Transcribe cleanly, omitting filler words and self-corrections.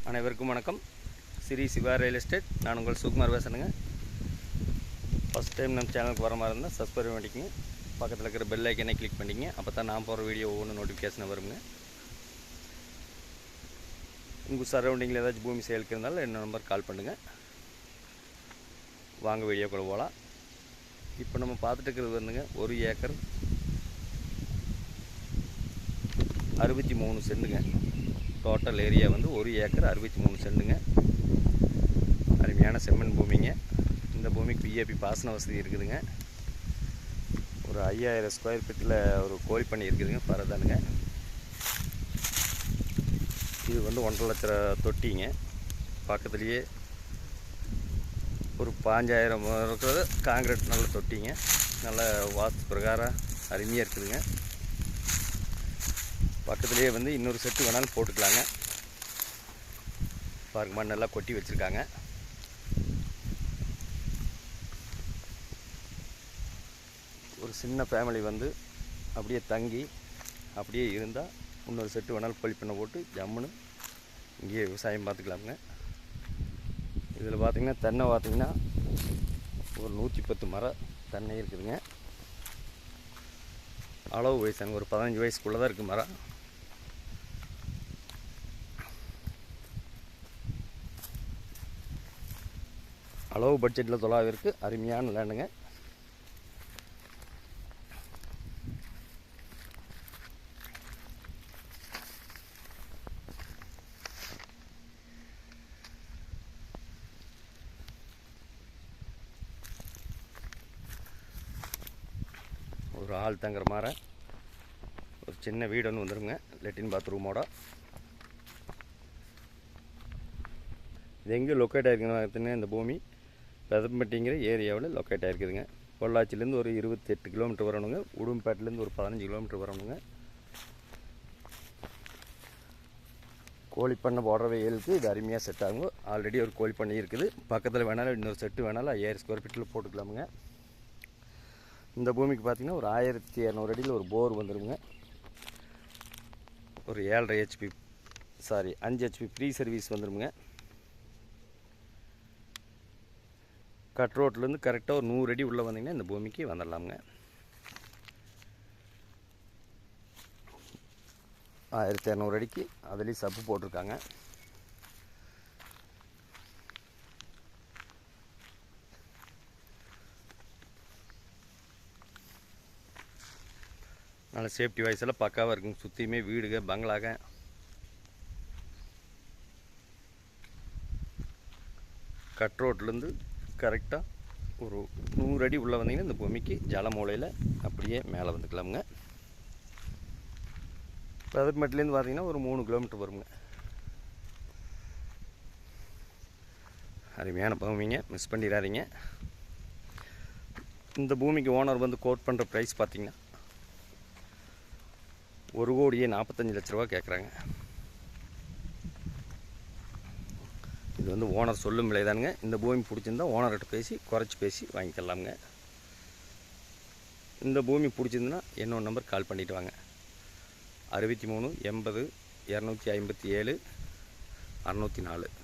அனைவருக்கும் வணக்கம். Shri Siva real estate. நான் உங்கள் சுகுமார் பேசுகிறேங்க. ஃபஸ்ட் டைம் நம்ம சேனலுக்கு வர மாதிரி இருந்தால் சப்ஸ்கிரைப் பண்ணிக்கங்க. பக்கத்தில் இருக்கிற பெல் ஐக்கனை கிளிக் பண்ணிங்க. அப்போ தான் நான் போகிற வீடியோ ஒவ்வொன்று நோட்டிஃபிகேஷன் வருங்க. உங்கள் சரௌண்டிங்கில் ஏதாச்சும் பூமி சேலுக்கு இருந்தாலும் என்ன நம்பர் கால் பண்ணுங்கள். வாங்க வீடியோக்குள்ள போகலாம். இப்போ நம்ம பார்த்துட்டு இருக்கிறது வந்துங்க 1 ஏக்கர் 63 சென்ட்டுங்க. டோட்டல் ஏரியா வந்து 1 ஏக்கர் 63 சென்ட்டுங்க. அருமையான செம்மண் பூமிங்க. இந்த பூமிக்கு பிஏபி பாசன வசதி இருக்குதுங்க. ஒரு 5000 ஸ்கொயர் ஃபீட்டில் ஒரு கோழி பண்ணி இருக்குதுங்க. பரதானுங்க. இது வந்து 1.5 லட்சம் தொட்டிங்க. பக்கத்துலேயே ஒரு 5000 இருக்கிறது காங்கிரீட் நல்ல தொட்டிங்க. நல்ல வாஸ்து பிரகாரம் அருமையாக இருக்குதுங்க. பக்கத்துலேயே வந்து இன்னொரு செட்டு வேணாலும் போட்டுக்கலாங்க. பாருங்க, மண்ணெல்லாம் கொட்டி வச்சுருக்காங்க. ஒரு சின்ன ஃபேமிலி வந்து அப்படியே தங்கி அப்படியே இருந்தால் இன்னொரு செட்டு வேணாலும் கோழி பண்ணை போட்டு ஜம்முன்னு இங்கேயே விவசாயம் பார்த்துக்கலாமுங்க. இதில் பார்த்திங்கன்னா தென்னை பார்த்திங்கன்னா ஒரு 110 மரம் தென்னை இருக்குதுங்க. அளவு வயசாங்க ஒரு 15 வயசுக்குள்ளே தான் இருக்குது மரம். அளவு பட்ஜெட்டில் தொலாவி இருக்குது. அருமையான லேண்டுங்க. ஒரு ஆள் தங்குற மாதிரி ஒரு சின்ன வீடு ஒன்று வந்துருங்க. லெட்டின் பாத்ரூமோட. இது எங்கே லொக்கேட் ஆகிருக்குன்னு இந்த பூமி பெதம்பட்டிங்கிற ஏரியாவில் லொக்கேட் ஆகிருக்குதுங்க. பொள்ளாச்சிலேருந்து ஒரு 28 கிலோமீட்டர் வரணுங்க. உடும்பேட்டிலேருந்து ஒரு 15 கிலோமீட்டர் வரணுங்க. கோழி பண்ணை போடுற வெயிலுக்கு இது அருமையாக செட் ஆகுங்க. ஆல்ரெடி ஒரு கோழி பண்ணை இருக்குது. பக்கத்தில் வேணாலும் இன்னொரு செட்டு வேணாலும் 5000 ஸ்கொயர் ஃபீட்டில் போட்டுக்கலாமுங்க. இந்த பூமிக்கு பார்த்திங்கன்னா ஒரு 1200 அடியில் ஒரு போர் வந்துடுங்க. ஒரு 7.5 ஹெச்பி 5 ஹெச்பி ஃப்ரீ சர்வீஸ் வந்துடுங்க. கட் ரோட்லேருந்து கரெக்டாக ஒரு 100 அடி உள்ளே வந்தீங்கன்னா இந்த பூமிக்கு வந்துடலாமுங்க. 1200 அடிக்கு அதுலேயும் சப்பு போட்டிருக்காங்க. நல்ல சேஃப்டி வைஸ் எல்லாம் பக்காவாக இருக்குங்க. சுற்றியுமே வீடுங்க, பங்களாக. கட் ரோட்லேருந்து கரெக்டாக ஒரு 100 அடி உள்ளே வந்தீங்கன்னா இந்த பூமிக்கு ஜல மூலையில் அப்படியே மேலே வந்துக்கலாமுங்க. பெதம்பட்டிலேருந்து பார்த்தீங்கன்னா ஒரு 3 கிலோமீட்டர் வருங்க. அருமையான பூமிங்க, மிஸ் பண்ணிடாதீங்க. இந்த பூமிக்கு ஓனர் வந்து கோட் பண்ணுற ப்ரைஸ் பார்த்திங்கன்னா 1,45 லட்ச ரூபா கேட்குறாங்க. இது வந்து ஓனர் சொல்லும் விலை தானுங்க. இந்த பூமி பிடிச்சிருந்தா ஓனர்கிட்ட பேசி குறைச்சி பேசி வாங்கிக்கலாமுங்க. இந்த பூமி பிடிச்சிருந்துன்னா என்னோட நம்பர் கால் பண்ணிவிட்டு வாங்க. 63 80 257 604.